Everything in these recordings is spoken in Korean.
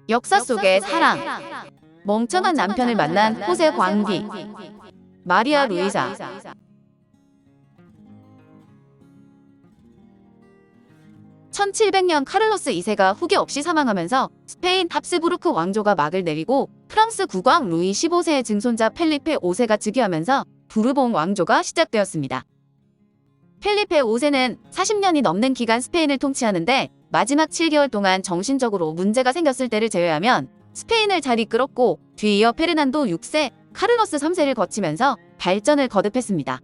역사 속의 사랑. 멍청한 남편을 만난 호세 광비. 마리아 루이사. 1700년 카를로스 2세가 후계 없이 사망하면서 스페인 합스부르크 왕조가 막을 내리고 프랑스 국왕 루이 15세의 증손자 펠리페 5세가 즉위하면서 부르봉 왕조가 시작되었습니다. 펠리페 5세는 40년이 넘는 기간 스페인을 통치하는데 마지막 7개월 동안 정신적으로 문제가 생겼을 때를 제외하면 스페인을 잘 이끌었고 뒤이어 페르난도 6세, 카를로스 3세를 거치면서 발전을 거듭했습니다.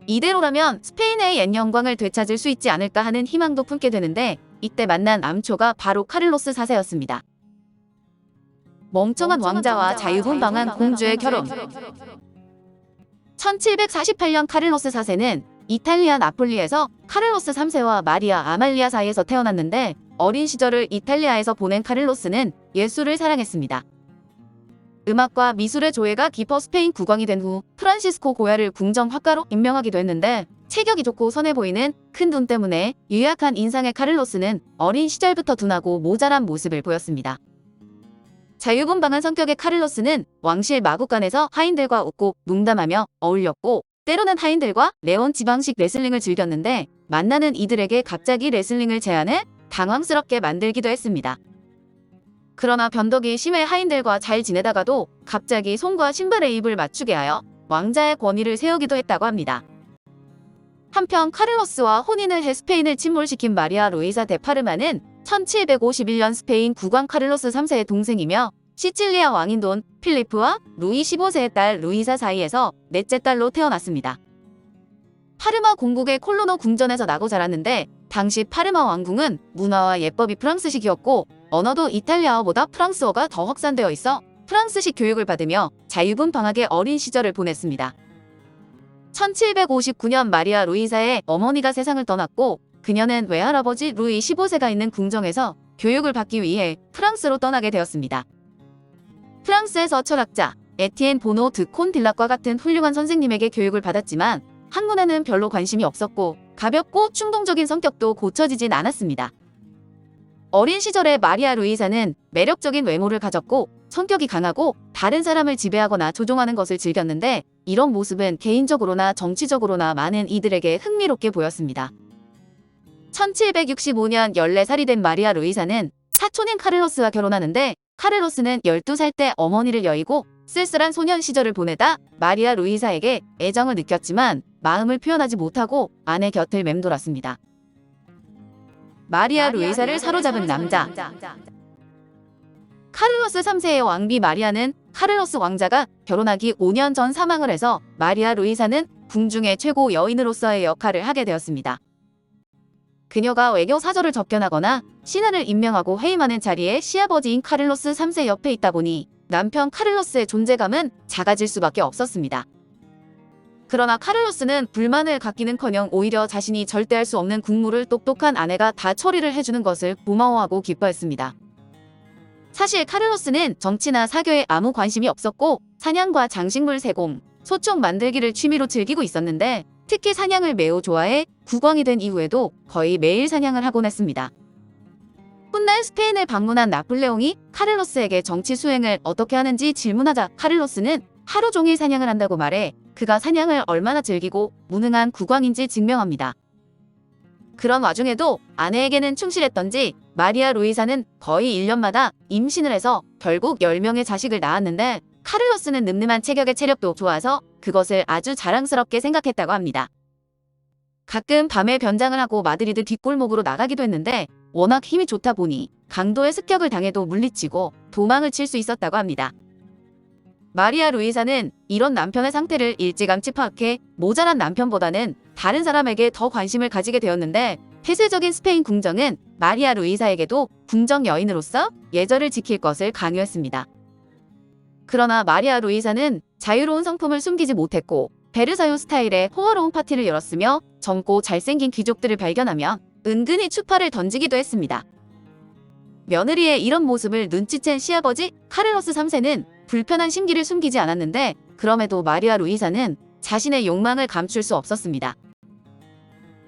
이대로라면 스페인의 옛 영광을 되찾을 수 있지 않을까 하는 희망도 품게 되는데 이때 만난 암초가 바로 카를로스 4세였습니다. 멍청한 왕자와 자유분방한 공주의 결혼. 1748년 카를로스 4세는 이탈리아 나폴리에서 카를로스 3세와 마리아 아말리아 사이에서 태어났는데 어린 시절을 이탈리아에서 보낸 카를로스는 예술을 사랑했습니다. 음악과 미술의 조예가 깊어 스페인 국왕이 된 후 프란시스코 고야를 궁정 화가로 임명하기도 했는데 체격이 좋고 선해 보이는 큰 눈 때문에 유약한 인상의 카를로스는 어린 시절부터 둔하고 모자란 모습을 보였습니다. 자유분방한 성격의 카를로스는 왕실 마국간에서 하인들과 웃고 농담하며 어울렸고 때로는 하인들과 레온 지방식 레슬링을 즐겼는데 만나는 이들에게 갑자기 레슬링을 제안해 당황스럽게 만들기도 했습니다. 그러나 변덕이 심해 하인들과 잘 지내다가도 갑자기 손과 신발의 입을 맞추게 하여 왕자의 권위를 세우기도 했다고 합니다. 한편 카를로스와 혼인을 해 스페인을 침몰시킨 마리아 루이사 데 파르마는 1751년 스페인 국왕 카를로스 3세의 동생이며 시칠리아 왕인 돈 필리프와 루이 15세의 딸 루이사 사이에서 넷째 딸로 태어났습니다. 파르마 공국의 콜로노 궁전에서 나고 자랐는데 당시 파르마 왕궁은 문화와 예법이 프랑스식이었고 언어도 이탈리아어보다 프랑스어가 더 확산되어 있어 프랑스식 교육을 받으며 자유분방하게 어린 시절을 보냈습니다. 1759년 마리아 루이사의 어머니가 세상을 떠났고 그녀는 외할아버지 루이 15세가 있는 궁정에서 교육을 받기 위해 프랑스로 떠나게 되었습니다. 프랑스에서 철학자 에티엔 보노 드 콘딜락과 같은 훌륭한 선생님에게 교육을 받았지만 학문에는 별로 관심이 없었고 가볍고 충동적인 성격도 고쳐지진 않았습니다. 어린 시절에 마리아 루이사는 매력적인 외모를 가졌고 성격이 강하고 다른 사람을 지배하거나 조종하는 것을 즐겼는데 이런 모습은 개인적으로나 정치적으로나 많은 이들에게 흥미롭게 보였습니다. 1765년 14살이 된 마리아 루이사는 사촌인 카를로스와 결혼하는데 카를로스는 12살 때 어머니를 여의고 쓸쓸한 소년 시절을 보내다 마리아 루이사에게 애정을 느꼈지만 마음을 표현하지 못하고 아내 곁을 맴돌았습니다. 마리아 루이사를 사로잡은 남자. 카를로스 3세의 왕비 마리아는 카를로스 왕자가 결혼하기 5년 전 사망을 해서 마리아 루이사는 궁중의 최고 여인으로서의 역할을 하게 되었습니다. 그녀가 외교 사절을 접견하거나 신하를 임명하고 회임하는 자리에 시아버지인 카를로스 3세 옆에 있다 보니 남편 카를로스의 존재감은 작아질 수밖에 없었습니다. 그러나 카를로스는 불만을 갖기는커녕 오히려 자신이 절대 할 수 없는 국무를 똑똑한 아내가 다 처리를 해주는 것을 고마워하고 기뻐했습니다. 사실 카를로스는 정치나 사교에 아무 관심이 없었고 사냥과 장식물 세공, 소총 만들기를 취미로 즐기고 있었는데 특히 사냥을 매우 좋아해 국왕이 된 이후에도 거의 매일 사냥을 하곤 했습니다. 훗날 스페인을 방문한 나폴레옹이 카를로스에게 정치 수행을 어떻게 하는지 질문하자 카를로스는 하루 종일 사냥을 한다고 말해 그가 사냥을 얼마나 즐기고 무능한 국왕인지 증명합니다. 그런 와중에도 아내에게는 충실했던지 마리아 루이사는 거의 1년마다 임신을 해서 결국 10명의 자식을 낳았는데 카를로스는 늠름한 체격의 체력도 좋아서 그것을 아주 자랑스럽게 생각했다고 합니다. 가끔 밤에 변장을 하고 마드리드 뒷골목으로 나가기도 했는데 워낙 힘이 좋다 보니 강도의 습격을 당해도 물리치고 도망을 칠 수 있었다고 합니다. 마리아 루이사는 이런 남편의 상태를 일찌감치 파악해 모자란 남편보다는 다른 사람에게 더 관심을 가지게 되었는데 폐쇄적인 스페인 궁정은 마리아 루이사에게도 궁정 여인으로서 예절을 지킬 것을 강요했습니다. 그러나 마리아 루이사는 자유로운 성품을 숨기지 못했고 베르사유 스타일의 호화로운 파티를 열었으며 젊고 잘생긴 귀족들을 발견하면 은근히 추파를 던지기도 했습니다. 며느리의 이런 모습을 눈치챈 시아버지 카를로스 3세는 불편한 심기를 숨기지 않았는데 그럼에도 마리아 루이사는 자신의 욕망을 감출 수 없었습니다.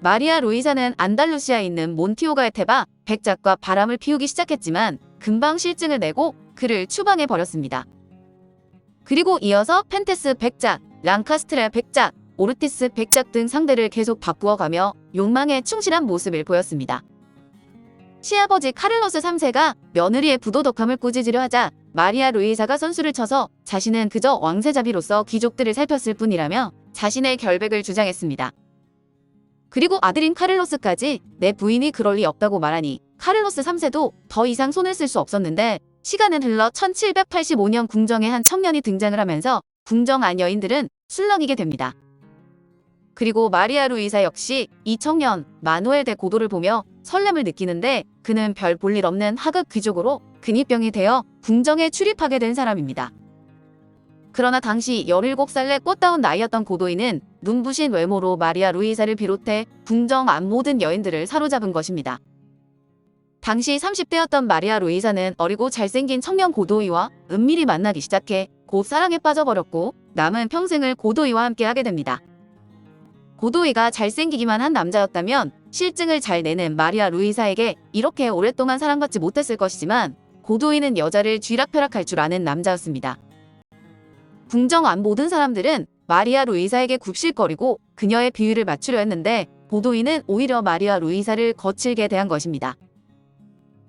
마리아 루이사는 안달루시아에 있는 몬티오가의 테바 백작과 바람을 피우기 시작했지만 금방 실증을 내고 그를 추방해 버렸습니다. 그리고 이어서 펜테스 백작, 랑카스트레 백작, 오르티스 백작 등 상대를 계속 바꾸어가며 욕망에 충실한 모습을 보였습니다. 시아버지 카를로스 3세가 며느리의 부도덕함을 꾸짖으려 하자 마리아 루이사가 선수를 쳐서 자신은 그저 왕세자비로서 귀족들을 살폈을 뿐이라며 자신의 결백을 주장했습니다. 그리고 아들인 카를로스까지 내 부인이 그럴 리 없다고 말하니 카를로스 3세도 더 이상 손을 쓸 수 없었는데 시간은 흘러 1785년 궁정에 한 청년이 등장을 하면서 궁정 안 여인들은 술렁이게 됩니다. 그리고 마리아 루이사 역시 이 청년 마누엘 대 고도를 보며 설렘을 느끼는데 그는 별 볼 일 없는 하급 귀족으로 근위병이 되어 궁정에 출입하게 된 사람입니다. 그러나 당시 17살의 꽃다운 나이였던 고도이는 눈부신 외모로 마리아 루이사를 비롯해 궁정 안 모든 여인들을 사로잡은 것입니다. 당시 30대였던 마리아 루이사는 어리고 잘생긴 청년 고도이와 은밀히 만나기 시작해 곧 사랑에 빠져버렸고 남은 평생을 고도이와 함께 하게 됩니다. 고도이가 잘생기기만 한 남자였다면 실증을 잘 내는 마리아 루이사에게 이렇게 오랫동안 사랑받지 못했을 것이지만 고도이는 여자를 쥐락펴락할 줄 아는 남자였습니다. 궁정 안 모든 사람들은 마리아 루이사에게 굽실거리고 그녀의 비위를 맞추려 했는데 고도이는 오히려 마리아 루이사를 거칠게 대한 것입니다.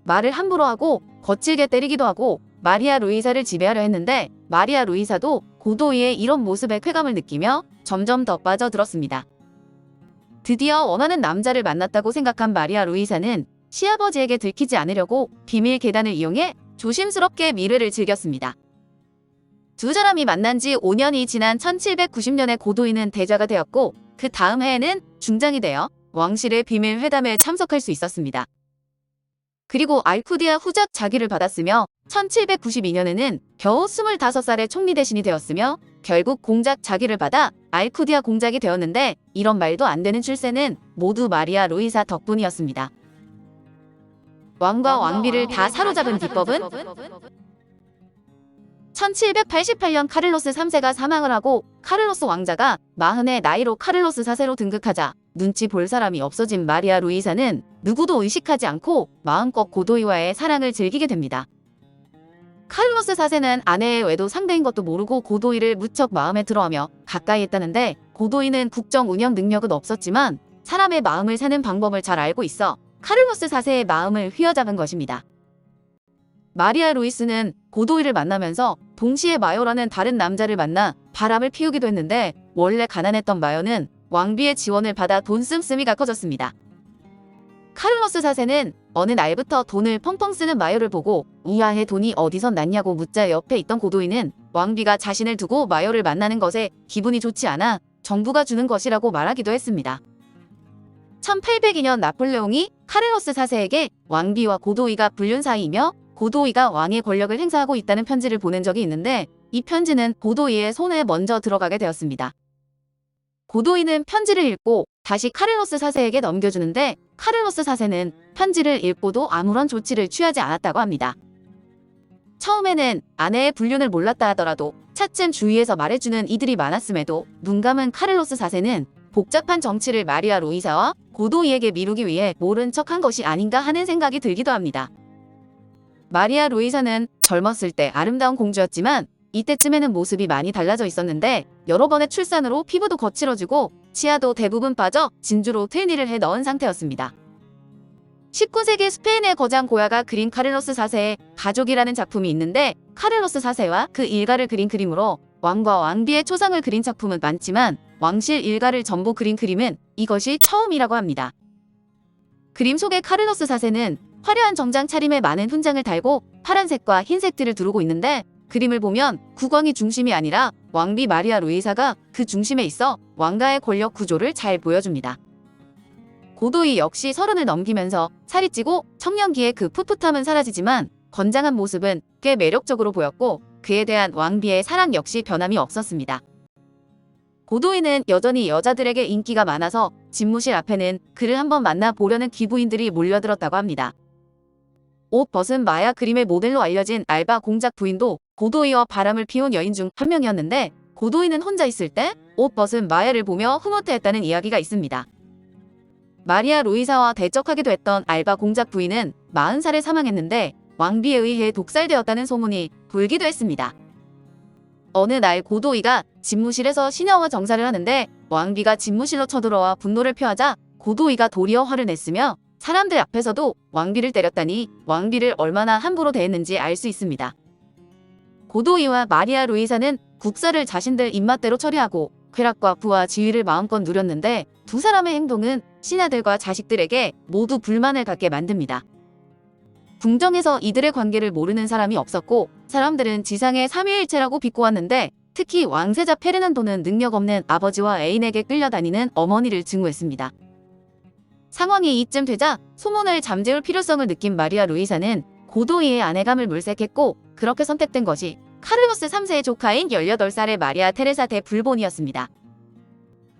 말을 함부로 하고 거칠게 때리기도 하고 마리아 루이사를 지배하려 했는데 마리아 루이사도 고도이의 이런 모습에 쾌감을 느끼며 점점 더 빠져들었습니다. 드디어 원하는 남자를 만났다고 생각한 마리아 루이사는 시아버지에게 들키지 않으려고 비밀 계단을 이용해 조심스럽게 미래를 즐겼습니다. 두 사람이 만난 지 5년이 지난 1790년에 고도이는 대자가 되었고 그 다음 해에는 중장이 되어 왕실의 비밀 회담에 참석할 수 있었습니다. 그리고 알쿠디아 후작 자기를 받았으며 1792년에는 겨우 25살의 총리 대신이 되었으며 결국 공작 자기를 받아 알쿠디아 공작이 되었는데 이런 말도 안 되는 출세는 모두 마리아 루이사 덕분이었습니다. 왕과 왕비를 다 사로잡은 비법은? 1788년 카를로스 3세가 사망을 하고 카를로스 왕자가 40의 나이로 카를로스 4세로 등극하자 눈치 볼 사람이 없어진 마리아 루이사는 누구도 의식하지 않고 마음껏 고도이와의 사랑을 즐기게 됩니다. 카를로스 4세는 아내의 외도 상대인 것도 모르고 고도이를 무척 마음에 들어하며 가까이 했다는데 고도이는 국정 운영 능력은 없었지만 사람의 마음을 사는 방법을 잘 알고 있어 카를로스 4세의 마음을 휘어잡은 것입니다. 마리아 루이스는 고도이를 만나면서 동시에 마요라는 다른 남자를 만나 바람을 피우기도 했는데 원래 가난했던 마요는 왕비의 지원을 받아 돈 씀씀이가 커졌습니다. 카를로스 4세는 어느 날부터 돈을 펑펑 쓰는 마요를 보고 우아해 돈이 어디서 났냐고 묻자 옆에 있던 고도이는 왕비가 자신을 두고 마요를 만나는 것에 기분이 좋지 않아 정부가 주는 것이라고 말하기도 했습니다. 1802년 나폴레옹이 카를로스 4세에게 왕비와 고도이가 불륜 사이이며 고도이가 왕의 권력을 행사하고 있다는 편지를 보낸 적이 있는데 이 편지는 고도이의 손에 먼저 들어가게 되었습니다. 고도이는 편지를 읽고 다시 카를로스 4세에게 넘겨주는데 카를로스 4세는 편지를 읽고도 아무런 조치를 취하지 않았다고 합니다. 처음에는 아내의 불륜을 몰랐다 하더라도 차츰 주위에서 말해주는 이들이 많았음에도 눈 감은 카를로스 4세는 복잡한 정치를 마리아 루이사와 고도이에게 미루기 위해 모른 척한 것이 아닌가 하는 생각이 들기도 합니다. 마리아 루이사는 젊었을 때 아름다운 공주였지만 이때쯤에는 모습이 많이 달라져 있었는데 여러 번의 출산으로 피부도 거칠어지고 치아도 대부분 빠져 진주로 트윈이를 해 넣은 상태였습니다. 19세기 스페인의 거장 고야가 그린 카를로스 4세의 가족이라는 작품이 있는데 카를로스 4세와 그 일가를 그린 그림으로 왕과 왕비의 초상을 그린 작품은 많지만 왕실 일가를 전부 그린 그림은 이것이 처음이라고 합니다. 그림 속의 카를로스 4세는 화려한 정장 차림에 많은 훈장을 달고 파란색과 흰색들을 두르고 있는데 그림을 보면 국왕이 중심이 아니라 왕비 마리아 루이사가 그 중심에 있어 왕가의 권력 구조를 잘 보여줍니다. 고도이 역시 30을 넘기면서 살이 찌고 청년기의 그 풋풋함은 사라지지만 건장한 모습은 꽤 매력적으로 보였고 그에 대한 왕비의 사랑 역시 변함이 없었습니다. 고도이는 여전히 여자들에게 인기가 많아서 집무실 앞에는 그를 한번 만나보려는 귀부인들이 몰려들었다고 합니다. 옷 벗은 마야 그림의 모델로 알려진 알바 공작 부인도 고도이와 바람을 피운 여인 중 한 명이었는데 고도이는 혼자 있을 때 옷 벗은 마야를 보며 흐뭇해했다는 이야기가 있습니다. 마리아 루이사와 대적하기도 했던 알바 공작 부인은 40살에 사망했는데 왕비에 의해 독살되었다는 소문이 돌기도 했습니다. 어느 날 고도이가 집무실에서 시녀와 정사를 하는데 왕비가 집무실로 쳐들어와 분노를 표하자 고도이가 도리어 화를 냈으며 사람들 앞에서도 왕비를 때렸다니 왕비를 얼마나 함부로 대했는지 알 수 있습니다. 고도이와 마리아 루이사는 국사를 자신들 입맛대로 처리하고 쾌락과 부와 지위를 마음껏 누렸는데 두 사람의 행동은 신하들과 자식들에게 모두 불만을 갖게 만듭니다. 궁정에서 이들의 관계를 모르는 사람이 없었고 사람들은 지상의 삼위일체라고 비꼬았는데 특히 왕세자 페르난도는 능력 없는 아버지와 애인에게 끌려다니는 어머니를 증오했습니다. 상황이 이쯤 되자 소문을 잠재울 필요성을 느낀 마리아 루이사는 고도이의 아내감을 물색했고 그렇게 선택된 것이 카를로스 3세의 조카인 18살의 마리아 테레사 대 불본이었습니다.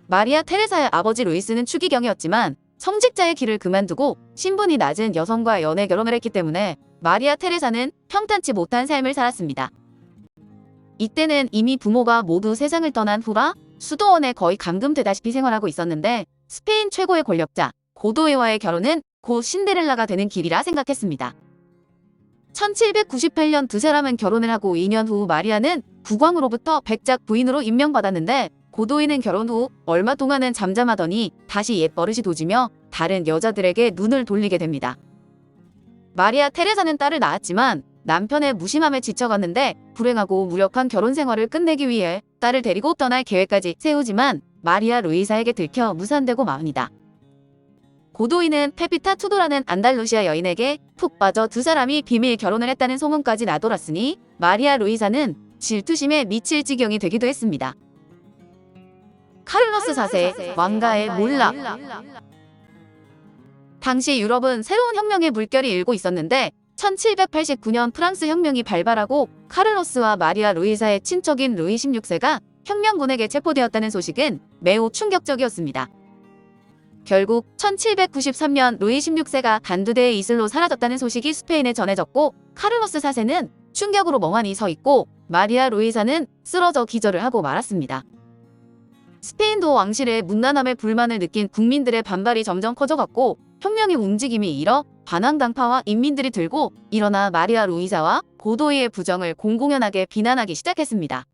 마리아 테레사의 아버지 루이스는 추기경이었지만 성직자의 길을 그만두고 신분이 낮은 여성과 연애 결혼을 했기 때문에 마리아 테레사는 평탄치 못한 삶을 살았습니다. 이때는 이미 부모가 모두 세상을 떠난 후라 수도원에 거의 감금되다시피 생활하고 있었는데 스페인 최고의 권력자 고도이와의 결혼은 곧 신데렐라가 되는 길이라 생각했습니다. 1798년 두 사람은 결혼을 하고 2년 후 마리아는 국왕으로부터 백작 부인으로 임명받았는데 고도이는 결혼 후 얼마 동안은 잠잠하더니 다시 옛 버릇이 도지며 다른 여자들에게 눈을 돌리게 됩니다. 마리아 테레사는 딸을 낳았지만 남편의 무심함에 지쳐갔는데 불행하고 무력한 결혼 생활을 끝내기 위해 딸을 데리고 떠날 계획까지 세우지만 마리아 루이사에게 들켜 무산되고 맙니다. 고도이는 페피타 투도라는 안달루시아 여인에게 푹 빠져 두 사람이 비밀 결혼을 했다는 소문까지 나돌았으니 마리아 루이사는 질투심에 미칠 지경이 되기도 했습니다. 카를로스 4세 왕가의 몰락. 당시 유럽은 새로운 혁명의 물결이 일고 있었는데 1789년 프랑스 혁명이 발발하고 카를로스와 마리아 루이사의 친척인 루이 16세가 혁명군에게 체포되었다는 소식은 매우 충격적이었습니다. 결국 1793년 루이 16세가 간두대의 이슬로 사라졌다는 소식이 스페인에 전해졌고 카를로스 4세는 충격으로 멍하니 서 있고 마리아 루이사는 쓰러져 기절을 하고 말았습니다. 스페인도 왕실의 문난함에 불만을 느낀 국민들의 반발이 점점 커져갔고 혁명의 움직임이 일어 반항당파와 인민들이 들고 일어나 마리아 루이사와 고도이의 부정을 공공연하게 비난하기 시작했습니다.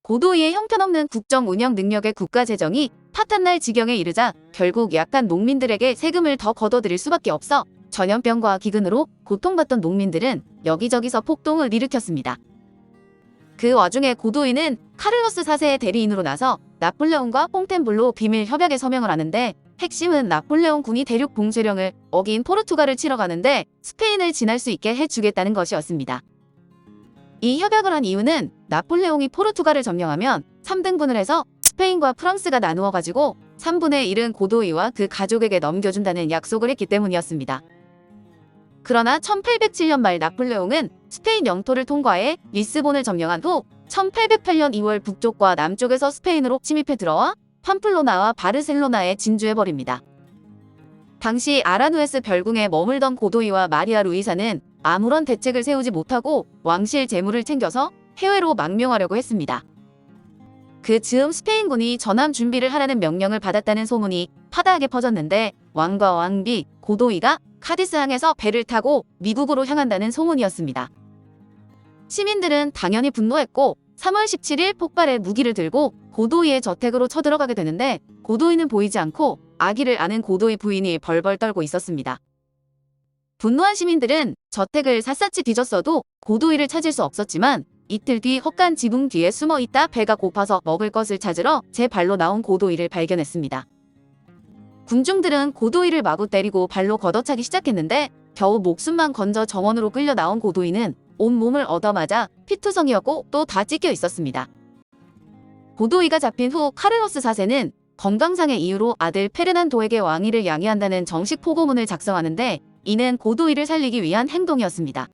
고도이의 형편없는 국정 운영 능력의 국가 재정이 파탄날 지경에 이르자 결국 약한 농민들에게 세금을 더 걷어들일 수밖에 없어 전염병과 기근으로 고통받던 농민들은 여기저기서 폭동을 일으켰습니다. 그 와중에 고도이는 카를로스 4세의 대리인으로 나서 나폴레옹과 퐁텐블로 비밀 협약에 서명을 하는데 핵심은 나폴레옹 군이 대륙 봉쇄령을 어긴 포르투갈을 치러 가는데 스페인을 지날 수 있게 해주겠다는 것이었습니다. 이 협약을 한 이유는 나폴레옹이 포르투갈을 점령하면 3등분을 해서 스페인과 프랑스가 나누어 가지고 3분의 1은 고도이와 그 가족에게 넘겨준다는 약속을 했기 때문이었습니다. 그러나 1807년 말 나폴레옹은 스페인 영토를 통과해 리스본을 점령한 후 1808년 2월 북쪽과 남쪽에서 스페인으로 침입해 들어와 팜플로나와 바르셀로나에 진주해버립니다. 당시 아라누에스 별궁에 머물던 고도이와 마리아 루이사는 아무런 대책을 세우지 못하고 왕실 재물을 챙겨서 해외로 망명하려고 했습니다. 그 즈음 스페인군이 전함 준비를 하라는 명령을 받았다는 소문이 파다하게 퍼졌는데 왕과 왕비, 고도이가 카디스항에서 배를 타고 미국으로 향한다는 소문이었습니다. 시민들은 당연히 분노했고 3월 17일 폭발의 무기를 들고 고도이의 저택으로 쳐들어가게 되는데 고도이는 보이지 않고 아기를 안은 고도이 부인이 벌벌 떨고 있었습니다. 분노한 시민들은 저택을 샅샅이 뒤졌어도 고도이를 찾을 수 없었지만 이틀 뒤 헛간 지붕 뒤에 숨어 있다 배가 고파서 먹을 것을 찾으러 제 발로 나온 고도이를 발견했습니다. 군중들은 고도이를 마구 때리고 발로 걷어차기 시작했는데 겨우 목숨만 건져 정원으로 끌려 나온 고도이는 온몸을 얻어맞아 피투성이었고 또 다 찢겨 있었습니다. 고도이가 잡힌 후 카를로스 4세는 건강상의 이유로 아들 페르난도에게 왕위를 양해한다는 정식 포고문을 작성하는데 이는 고도이를 살리기 위한 행동이었습니다.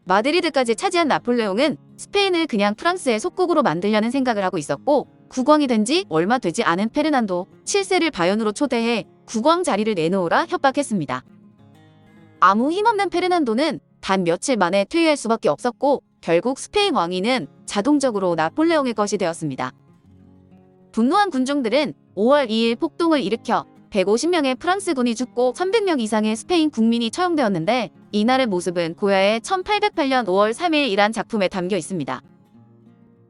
마드리드까지 차지한 나폴레옹은 스페인을 그냥 프랑스의 속국으로 만들려는 생각을 하고 있었고 국왕이 된 지 얼마 되지 않은 페르난도 7세를 바연으로 초대해 국왕 자리를 내놓으라 협박했습니다. 아무 힘없는 페르난도는 단 며칠 만에 퇴위할 수밖에 없었고 결국 스페인 왕위는 자동적으로 나폴레옹의 것이 되었습니다. 분노한 군중들은 5월 2일 폭동을 일으켜 150명의 프랑스군이 죽고 300명 이상의 스페인 국민이 처형되었는데 이날의 모습은 고야의 1808년 5월 3일이란 작품에 담겨 있습니다.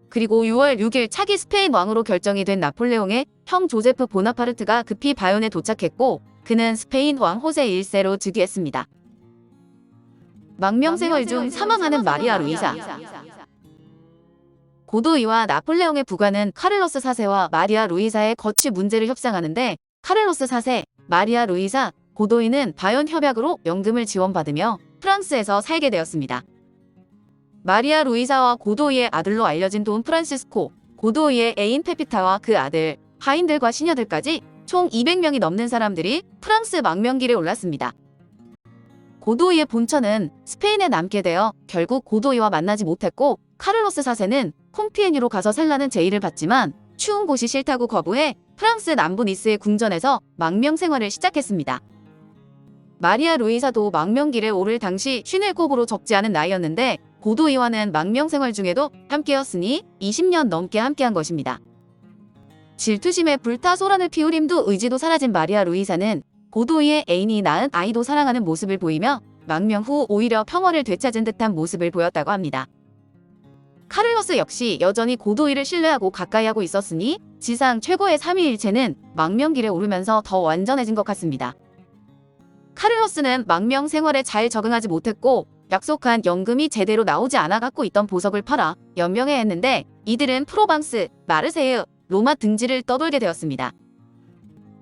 그리고 6월 6일 차기 스페인 왕으로 결정이 된 나폴레옹의 형 조제프 보나파르트가 급히 바이온에 도착했고 그는 스페인 왕 호세 1세로 즉위했습니다. 망명생활 중 사망하는 마리아 루이사. 고도이와 나폴레옹의 부관은 카를로스 4세와 마리아 루이사의 거취 문제를 협상하는데 카를로스 4세, 마리아 루이사, 고도이는 바이온 협약으로 연금을 지원받으며 프랑스에서 살게 되었습니다. 마리아 루이사와 고도이의 아들로 알려진 돈 프란시스코, 고도이의 애인 페피타와 그 아들, 하인들과 시녀들까지 총 200명이 넘는 사람들이 프랑스 망명길에 올랐습니다. 고도이의 본처는 스페인에 남게 되어 결국 고도이와 만나지 못했고 카를로스 4세는 콩피에뉴로 가서 살라는 제의를 받지만 추운 곳이 싫다고 거부해 프랑스 남부 니스의 궁전에서 망명 생활을 시작했습니다. 마리아 루이사도 망명길에 오를 당시 57으로 적지 않은 나이였는데 고도이와는 망명 생활 중에도 함께였으니 20년 넘게 함께한 것입니다. 질투심에 불타 소란을 피우림도 의지도 사라진 마리아 루이사는 고도이의 애인이 낳은 아이도 사랑하는 모습을 보이며 망명 후 오히려 평화를 되찾은 듯한 모습을 보였다고 합니다. 카를로스 역시 여전히 고도이를 신뢰하고 가까이 하고 있었으니 지상 최고의 삼위일체는 망명길에 오르면서 더 완전해진 것 같습니다. 카를로스는 망명 생활에 잘 적응하지 못했고 약속한 연금이 제대로 나오지 않아 갖고 있던 보석을 팔아 연명해야 했는데 이들은 프로방스, 마르세유, 로마 등지를 떠돌게 되었습니다.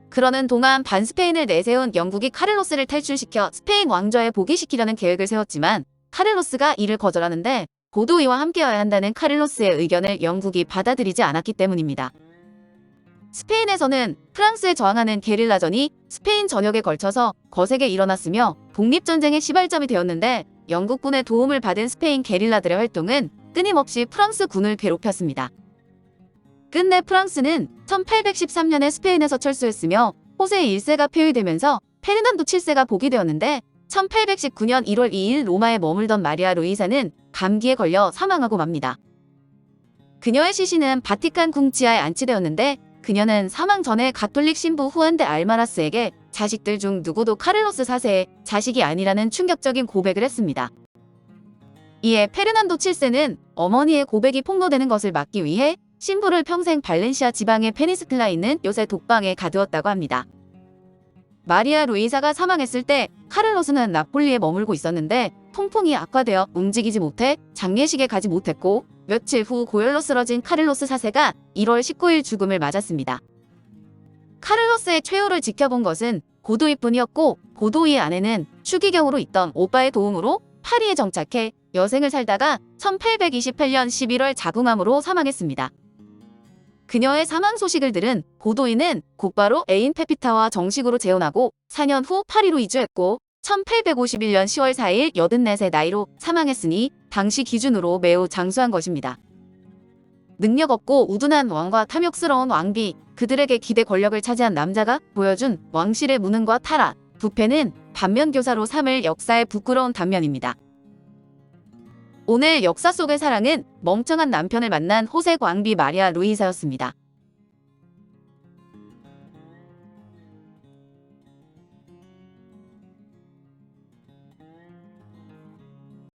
그러는 동안 반스페인을 내세운 영국이 카를로스를 탈출시켜 스페인 왕좌에 복위시키려는 계획을 세웠지만 카를로스가 이를 거절하는데 고도이와 함께여야 한다는 카를로스의 의견을 영국이 받아들이지 않았기 때문입니다. 스페인에서는 프랑스에 저항하는 게릴라전이 스페인 전역에 걸쳐서 거세게 일어났으며 독립전쟁의 시발점이 되었는데 영국군의 도움을 받은 스페인 게릴라들의 활동은 끊임없이 프랑스 군을 괴롭혔습니다. 끝내 프랑스는 1813년에 스페인에서 철수했으며 호세 1세가 폐위되면서 페르난도 7세가 복위되었는데 1819년 1월 2일 로마에 머물던 마리아 루이사는 감기에 걸려 사망하고 맙니다. 그녀의 시신은 바티칸 궁 지하에 안치되었는데 그녀는 사망 전에 가톨릭 신부 후안 데 알마라스에게 자식들 중 누구도 카를로스 4세의 자식이 아니라는 충격적인 고백을 했습니다. 이에 페르난도 7세는 어머니의 고백이 폭로되는 것을 막기 위해 신부를 평생 발렌시아 지방의 페니스틀라에 있는 요새 독방에 가두었다고 합니다. 마리아 루이사가 사망했을 때 카를로스는 나폴리에 머물고 있었는데 통풍이 악화되어 움직이지 못해 장례식에 가지 못했고 며칠 후 고열로 쓰러진 카를로스 4세가 1월 19일 죽음을 맞았습니다. 카를로스의 최후를 지켜본 것은 고도이뿐이었고 고도이의 아내는 추기경으로 있던 오빠의 도움으로 파리에 정착해 여생을 살다가 1828년 11월 자궁암으로 사망했습니다. 그녀의 사망 소식을 들은 고도이는 곧바로 애인 페피타와 정식으로 재혼하고 4년 후 파리로 이주했고 1851년 10월 4일 84세 나이로 사망했으니 당시 기준으로 매우 장수한 것입니다. 능력 없고 우둔한 왕과 탐욕스러운 왕비, 그들에게 기대 권력을 차지한 남자가 보여준 왕실의 무능과 타락, 부패는 반면교사로 삼을 역사의 부끄러운 단면입니다. 오늘 역사 속의 사랑은 멍청한 남편을 만난 호세 광비 마리아 루이사였습니다.